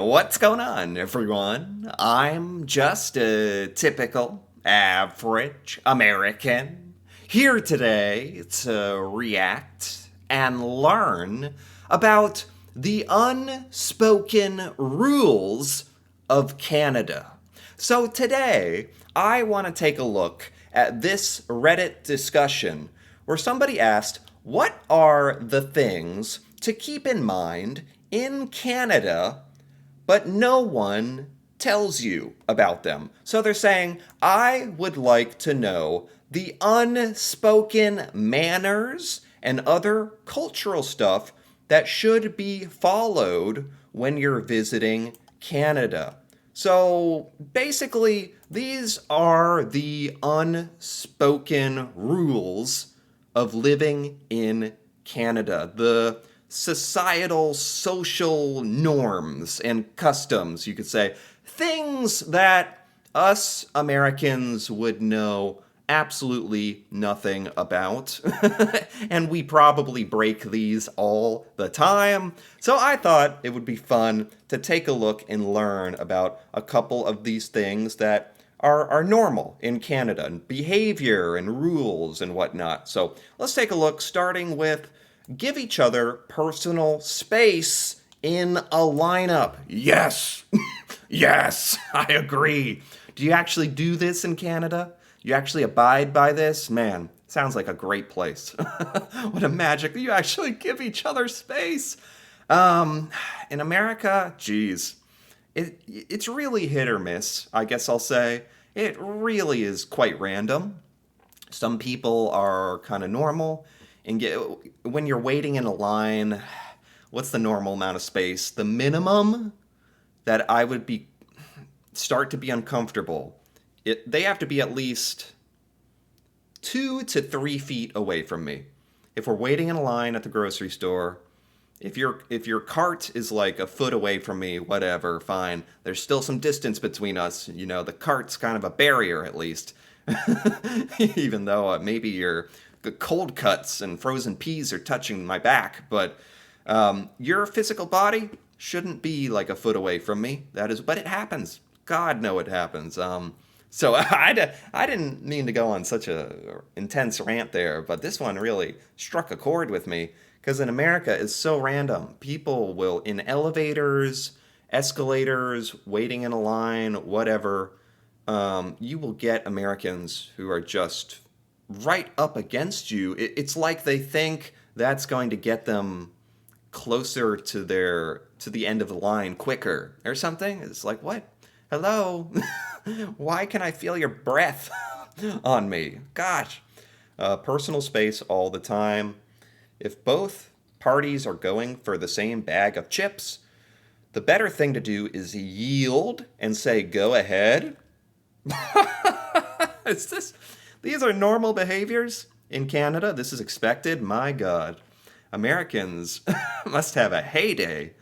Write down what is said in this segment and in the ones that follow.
What's going on, everyone? I'm just a typical, average American here today to react and learn about the unspoken rules of Canada. So today, I want to take a look at this Reddit discussion where somebody asked, what are the things to keep in mind in Canada but no one tells you about them? So they're saying, I would like to know the unspoken manners and other cultural stuff that should be followed when you're visiting Canada. So basically, these are the unspoken rules of living in Canada. The societal, social norms and customs, you could say. Things that us Americans would know absolutely nothing about. And we probably break these all the time. So I thought it would be fun to take a look and learn about a couple of these things that are normal in Canada, and behavior and rules and whatnot. So let's take a look, starting with give each other personal space in a lineup. Yes, yes, I agree. Do you actually do this in Canada? You actually abide by this? Man, sounds like a great place. What a magic. You actually give each other space. In America, geez, it's really hit or miss, I guess I'll say. It really is quite random. Some people are kind of normal, and when you're waiting in a line, what's the normal amount of space? The minimum that I would be start to be uncomfortable. They have to be at least 2 to 3 feet away from me. If we're waiting in a line at the grocery store, if your cart is like a foot away from me, whatever, fine. There's still some distance between us. You know, the cart's kind of a barrier at least. Even though maybe your cold cuts and frozen peas are touching my back, but your physical body shouldn't be like a foot away from me. That is, but it happens. God, no, it happens. So I didn't mean to go on such a intense rant there, but this one really struck a chord with me because in America it's so random. People will in elevators, escalators, waiting in a line, whatever. You will get Americans who are just right up against you. It's like they think that's going to get them closer to the end of the line quicker or something. It's like, what? Hello? Why can I feel your breath on me? Gosh. Personal space all the time. If both parties are going for the same bag of chips, the better thing to do is yield and say, go ahead. Is this? These are normal behaviors in Canada. This is expected. My God, Americans must have a heyday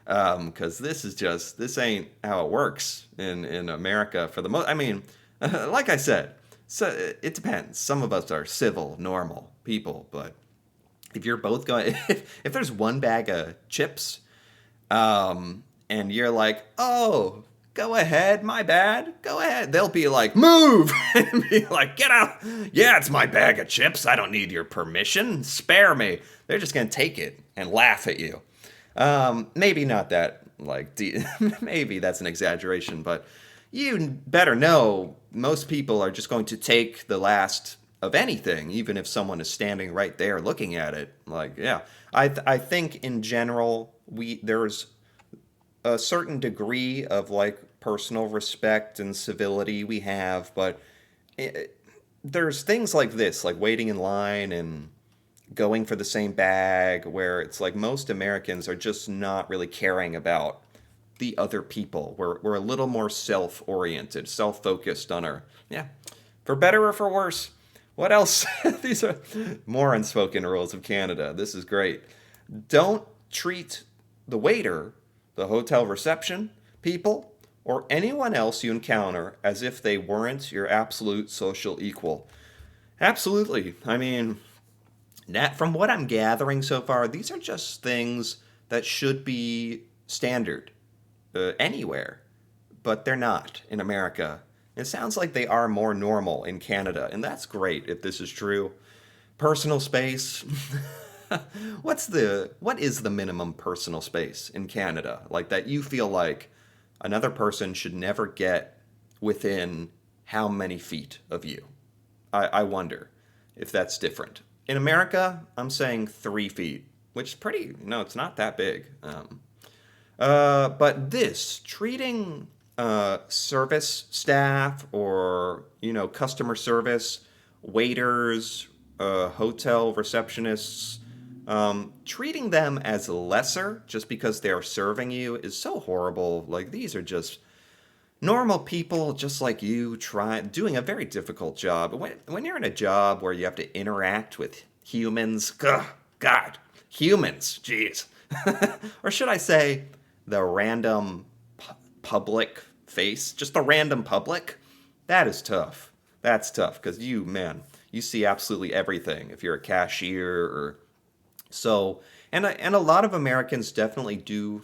because this ain't how it works in America for the most. I mean, like I said, so it depends. Some of us are civil, normal people, but if you're both going, if there's one bag of chips, and you're like, oh, go ahead, my bad, go ahead. They'll be like, move, and be like, get out. Yeah, it's my bag of chips. I don't need your permission. Spare me. They're just gonna take it and laugh at you. Maybe not that, like, maybe that's an exaggeration, but you better know most people are just going to take the last of anything, even if someone is standing right there looking at it. Like, yeah, I think in general there's a certain degree of like personal respect and civility we have, but there's things like this, like waiting in line and going for the same bag, where it's like most Americans are just not really caring about the other people. We're a little more self-oriented, self-focused on our, yeah, for better or for worse. What else? These are more unspoken rules of Canada. This is great. Don't treat the waiter, the hotel reception people, or anyone else you encounter as if they weren't your absolute social equal. Absolutely. I mean, from what I'm gathering so far, these are just things that should be standard anywhere, but they're not in America. It sounds like they are more normal in Canada, and that's great if this is true. Personal space. What is the minimum personal space in Canada? Like that you feel like another person should never get within how many feet of you? I wonder if that's different. In America, I'm saying 3 feet, which is pretty, it's not that big. But this, treating service staff or, customer service, waiters, hotel receptionists, treating them as lesser just because they're serving you is so horrible. Like, these are just normal people just like you doing a very difficult job. When you're in a job where you have to interact with humans, God, humans, jeez. Or should I say the random public face, just the random public? That is tough. That's tough because you see absolutely everything if you're a cashier or so. And a lot of Americans definitely do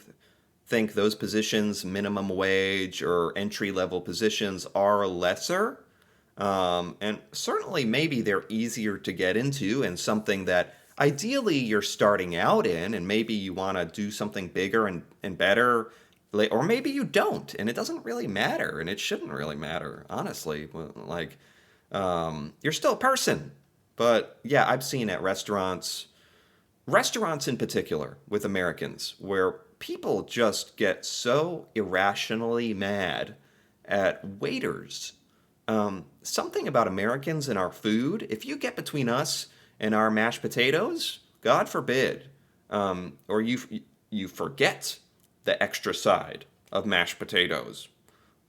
think those positions, minimum wage or entry level positions, are lesser. And certainly maybe they're easier to get into and something that ideally you're starting out in, and maybe you want to do something bigger and better, or maybe you don't, and it doesn't really matter, and it shouldn't really matter, honestly. Like, you're still a person. But yeah, I've seen at restaurants in particular with Americans, where people just get so irrationally mad at waiters. Something about Americans and our food, if you get between us and our mashed potatoes, God forbid, or you forget the extra side of mashed potatoes,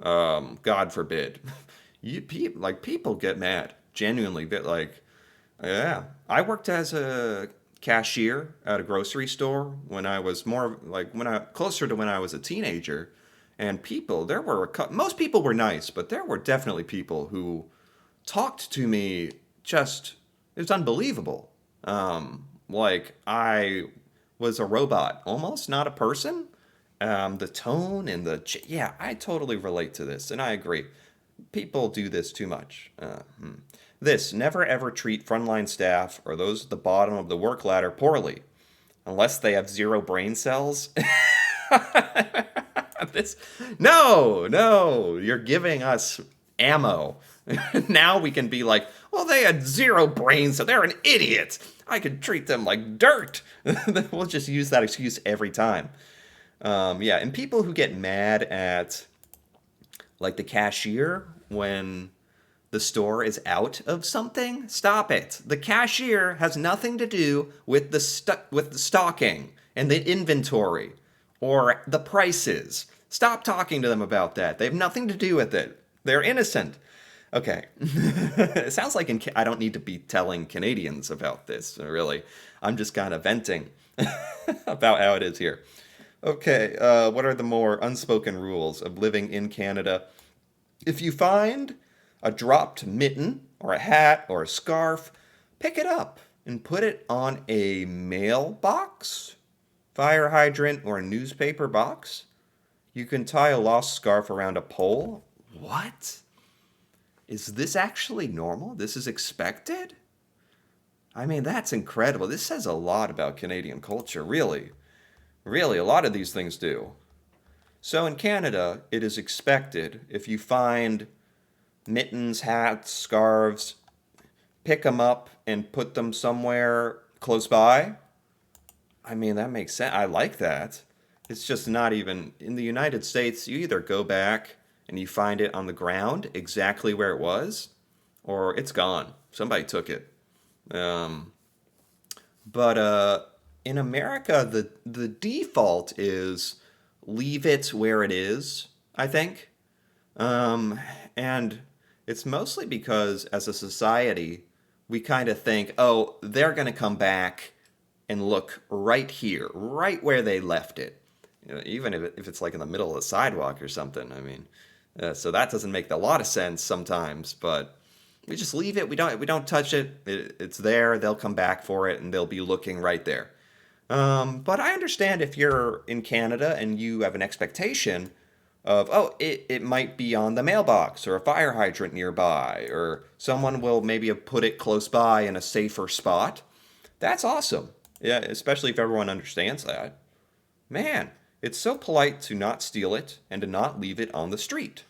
God forbid, people get mad, genuinely, but like, yeah, I worked as a cashier at a grocery store when I was more like closer to when I was a teenager, and most people were nice, but there were definitely people who talked to me just it was unbelievable. Like I was a robot, almost not a person. The tone and yeah, I totally relate to this, and I agree. People do this too much. This, never ever treat frontline staff or those at the bottom of the work ladder poorly, unless they have zero brain cells. this, no, you're giving us ammo. Now we can be like, well, they had zero brains, so they're an idiot. I could treat them like dirt. We'll just use that excuse every time. Yeah, and people who get mad at, like, the cashier when the store is out of something, stop it. The cashier has nothing to do with with the stocking and the inventory or the prices. Stop talking to them about that. They have nothing to do with it. They're innocent. Okay. It sounds like I don't need to be telling Canadians about this, really. I'm just kind of venting about how it is here. Okay, what are the more unspoken rules of living in Canada? If you find a dropped mitten or a hat or a scarf, pick it up and put it on a mailbox, fire hydrant, or a newspaper box. You can tie a lost scarf around a pole. What? Is this actually normal? This is expected? I mean, that's incredible. This says a lot about Canadian culture, really. Really, a lot of these things do. So in Canada, it is expected if you find mittens, hats, scarves, pick them up and put them somewhere close by. I mean, that makes sense. I like that. It's just not even in the United States. You either go back and you find it on the ground exactly where it was, or it's gone. Somebody took it. But in America, the default is leave it where it is, I think. And it's mostly because as a society, we kind of think, oh, they're going to come back and look right here, right where they left it. Even if it's like in the middle of the sidewalk or something. I mean, so that doesn't make a lot of sense sometimes, but we just leave it. We don't touch it. It's there. They'll come back for it, and they'll be looking right there. But I understand if you're in Canada and you have an expectation of, oh, it might be on the mailbox or a fire hydrant nearby, or someone will maybe have put it close by in a safer spot. That's awesome. Yeah, especially if everyone understands that. Man, it's so polite to not steal it and to not leave it on the street.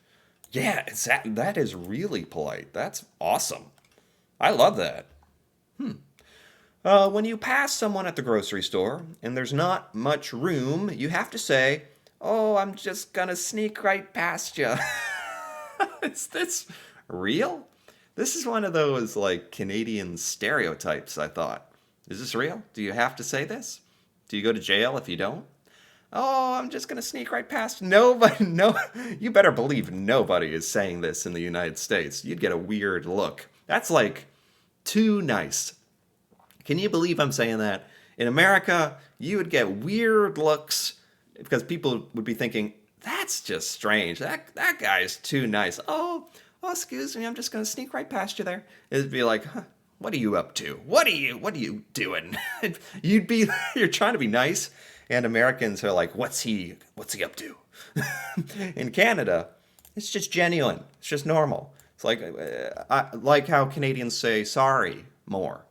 Yeah, that is really polite. That's awesome. I love that. When you pass someone at the grocery store and there's not much room, you have to say, "Oh, I'm just gonna sneak right past you." Is this real? This is one of those like Canadian stereotypes, I thought. Is this real? Do you have to say this? Do you go to jail if you don't? Oh, I'm just gonna sneak right past. Nobody, no, you better believe nobody is saying this in the United States. You'd get a weird look. That's like too nice. Can you believe I'm saying that? In America, you would get weird looks because people would be thinking, that's just strange. That guy is too nice. Oh, excuse me, I'm just gonna sneak right past you there. It'd be like, huh, what are you up to? What are you doing? You're trying to be nice, and Americans are like, what's he up to? In Canada, it's just genuine. It's just normal. It's like I like how Canadians say sorry more.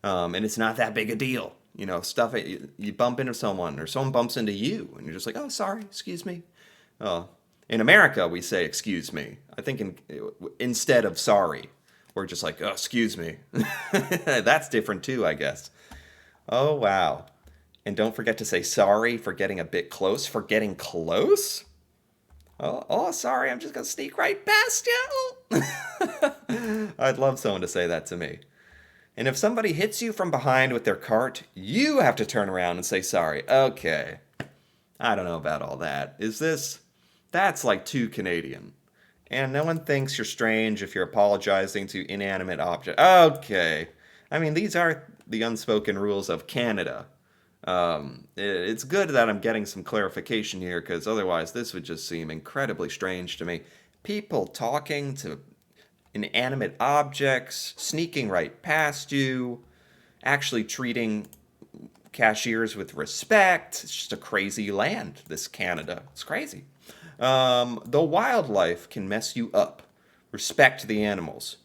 And it's not that big a deal. You know, stuff you bump into someone or someone bumps into you, and you're just like, oh, sorry, excuse me. In America, we say excuse me. I think instead of sorry, we're just like, oh, excuse me. That's different too, I guess. Oh, wow. And don't forget to say sorry for getting a bit close. For getting close? Oh, sorry, I'm just going to sneak right past you. I'd love someone to say that to me. And if somebody hits you from behind with their cart, you have to turn around and say sorry. Okay. I don't know about all that. That's like too Canadian. And no one thinks you're strange if you're apologizing to inanimate objects. Okay. I mean, these are the unspoken rules of Canada. It's good that I'm getting some clarification here because otherwise this would just seem incredibly strange to me. People talking to inanimate objects, sneaking right past you, actually treating cashiers with respect. It's just a crazy land, this Canada. It's crazy. The wildlife can mess you up. Respect the animals.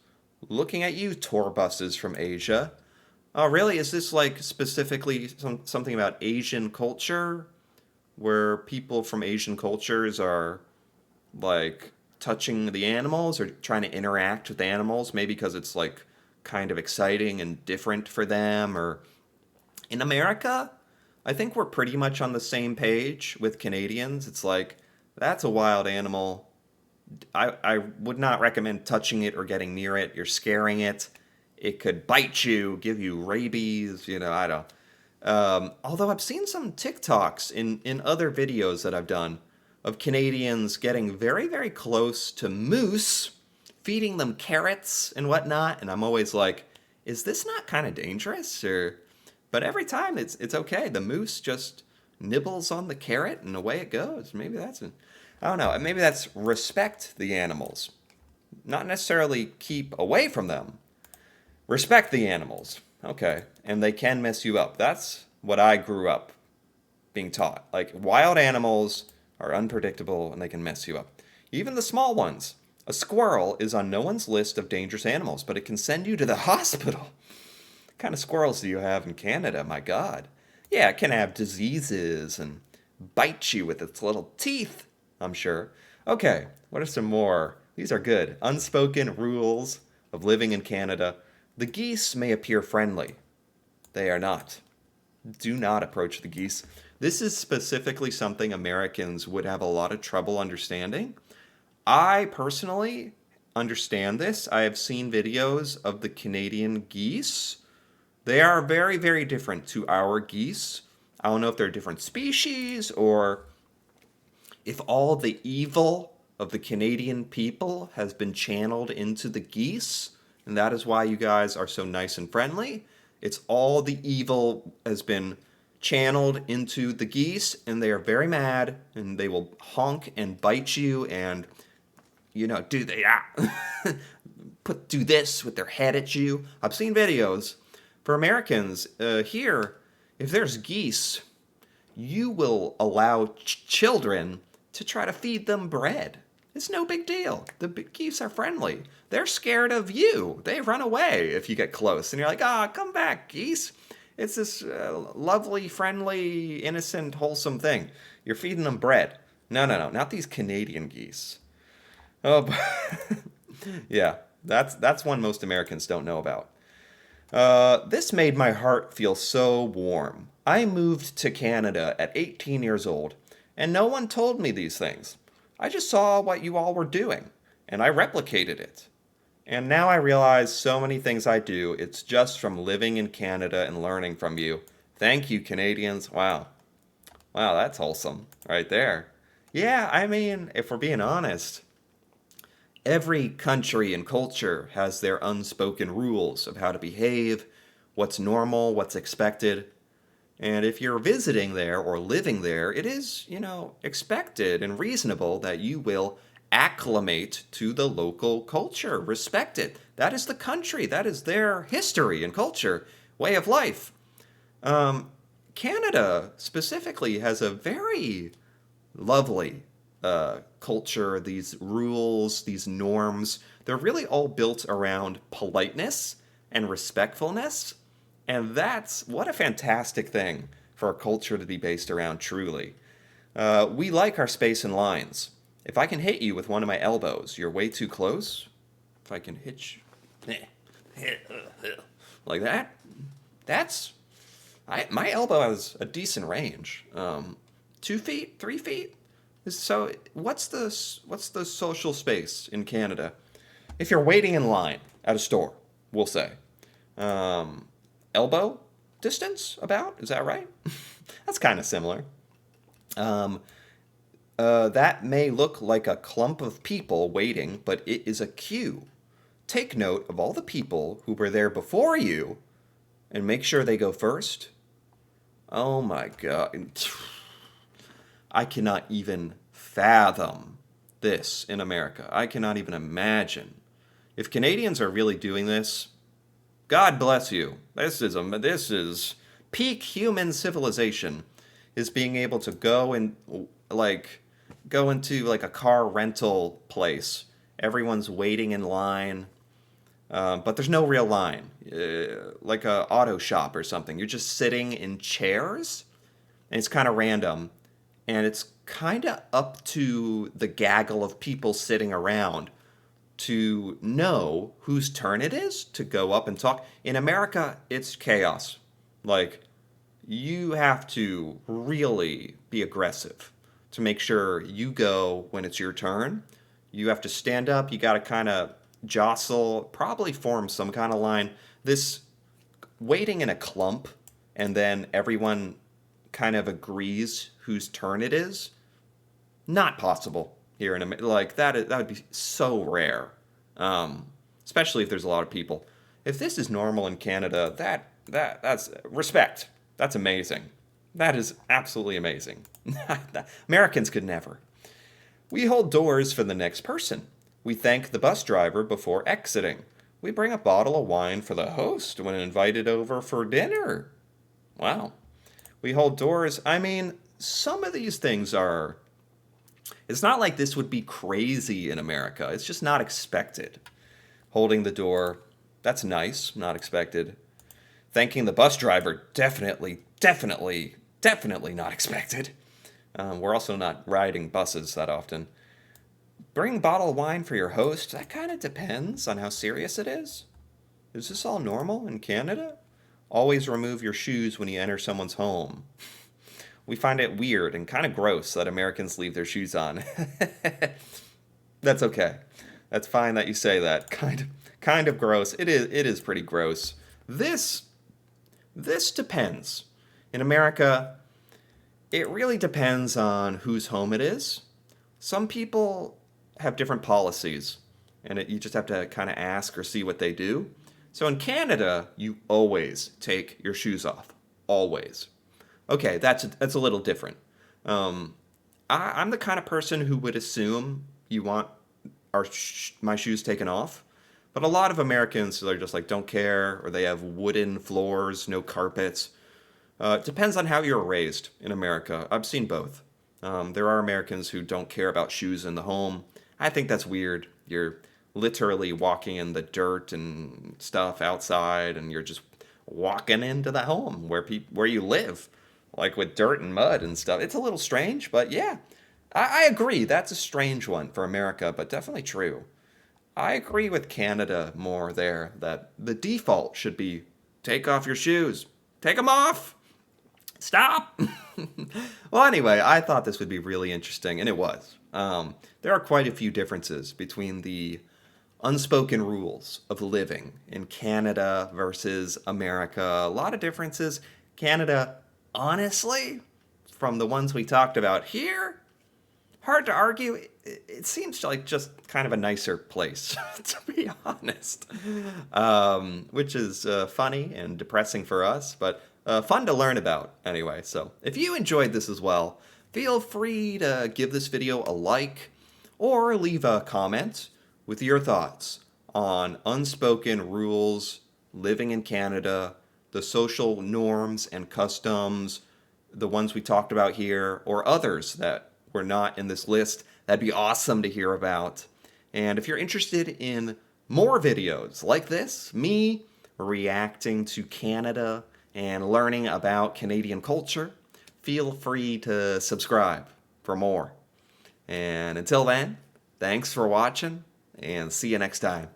Looking at you, tour buses from Asia. Oh, really? Is this like specifically something about Asian culture? Where people from Asian cultures are like touching the animals or trying to interact with animals, maybe because it's like kind of exciting and different for them. Or in America, I think we're pretty much on the same page with Canadians. It's like, that's a wild animal. I would not recommend touching it or getting near it. You're scaring it. It could bite you, give you rabies, I don't. Although I've seen some TikToks in other videos that I've done of Canadians getting very, very close to moose, feeding them carrots and whatnot, and I'm always like, is this not kind of dangerous? But every time it's okay. The moose just nibbles on the carrot and away it goes. I don't know. Maybe that's respect the animals, not necessarily keep away from them. Respect the animals. Okay. And they can mess you up. That's what I grew up being taught. Like, wild animals are unpredictable and they can mess you up. Even the small ones. A squirrel is on no one's list of dangerous animals, but it can send you to the hospital. What kind of squirrels do you have in Canada? My God. Yeah, it can have diseases and bite you with its little teeth, I'm sure. Okay, what are some more? These are good. Unspoken rules of living in Canada. The geese may appear friendly. They are not. Do not approach the geese. This is specifically something Americans would have a lot of trouble understanding. I personally understand this. I have seen videos of the Canadian geese. They are very, very different to our geese. I don't know if they're different species or if all the evil of the Canadian people has been channeled into the geese, and that is why you guys are so nice and friendly. It's all the evil has been channeled into the geese, and they are very mad, and they will honk and bite you, and do this with their head at you. I've seen videos. For Americans here, If there's geese, you will allow children to try to feed them bread. It's no big deal. The geese are friendly. They're scared of you. They run away if you get close. And you're like, come back, geese. It's this lovely, friendly, innocent, wholesome thing. You're feeding them bread. No, no, no, not these Canadian geese. Oh, yeah, that's one most Americans don't know about. This made my heart feel so warm. I moved to Canada at 18 years old, and no one told me these things. I just saw what you all were doing, and I replicated it. And now I realize so many things I do, it's just from living in Canada and learning from you. Thank you, Canadians. Wow. Wow, that's wholesome right there. Yeah, I mean, if we're being honest, every country and culture has their unspoken rules of how to behave, what's normal, what's expected. And if you're visiting there or living there, it is, expected and reasonable that you will acclimate to the local culture, respect it. That is the country, that is their history and culture, way of life. Canada specifically has a very lovely culture, these rules, these norms. They're really all built around politeness and respectfulness. And that's what a fantastic thing for a culture to be based around, truly. We like our space and lines. If I can hit you with one of my elbows, you're way too close. If I can hit you like that, my elbow has a decent range. 2 feet, 3 feet. So what's the social space in Canada? If you're waiting in line at a store, we'll say, elbow distance about, is that right? That's kind of similar. That may look like a clump of people waiting, but it is a queue. Take note of all the people who were there before you and make sure they go first. Oh my God. I cannot even fathom this in America. I cannot even imagine. If Canadians are really doing this, God bless you. This is peak human civilization, is being able to go into like a car rental place. Everyone's waiting in line, but there's no real line, like a auto shop or something. You're just sitting in chairs, and it's kind of random, and it's kind of up to the gaggle of people sitting around to know whose turn it is to go up and talk. In America, it's chaos. Like, you have to really be aggressive to make sure you go when it's your turn. You have to stand up. You got to kind of jostle, probably form some kind of line. This waiting in a clump and then everyone kind of agrees whose turn it is, not possible here in America. Like that would be so rare, especially if there's a lot of people. If this is normal in Canada, that's respect. That's amazing. That is absolutely amazing. Americans could never. We hold doors for the next person. We thank the bus driver before exiting. We bring a bottle of wine for the host when invited over for dinner. Wow. We hold doors. I mean, some of these things are... It's not like this would be crazy in America. It's just not expected. Holding the door, that's nice, not expected. Thanking the bus driver, definitely not expected. We're also not riding buses that often. Bring a bottle of wine for your host, that kind of depends on how serious it is. Is this all normal in Canada? Always remove your shoes when you enter someone's home. We find it weird and kind of gross that Americans leave their shoes on. That's okay. That's fine that you say that. Kind of gross. It is pretty gross. This depends. In America, it really depends on whose home it is. Some people have different policies, and you just have to kind of ask or see what they do. So in Canada, you always take your shoes off. Always. Okay, that's a little different. I'm the kind of person who would assume you want my shoes taken off. But a lot of Americans are just like, don't care, or they have wooden floors, no carpets. It depends on how you're raised in America. I've seen both. There are Americans who don't care about shoes in the home. I think that's weird. You're literally walking in the dirt and stuff outside, and you're just walking into the home where you live, like with dirt and mud and stuff. It's a little strange, but yeah, I agree. That's a strange one for America, but definitely true. I agree with Canada more there that the default should be take off your shoes, take them off. Stop! Well, anyway, I thought this would be really interesting, and it was. There are quite a few differences between the unspoken rules of living in Canada versus America. A lot of differences. Canada, honestly, from the ones we talked about here, hard to argue. It seems like just kind of a nicer place, to be honest. Which is funny and depressing for us, but fun to learn about anyway. So if you enjoyed this as well, feel free to give this video a like or leave a comment with your thoughts on unspoken rules, living in Canada, the social norms and customs, the ones we talked about here, or others that were not in this list. That'd be awesome to hear about. And if you're interested in more videos like this, me reacting to Canada and learning about Canadian culture, feel free to subscribe for more. And until then, thanks for watching, and see you next time.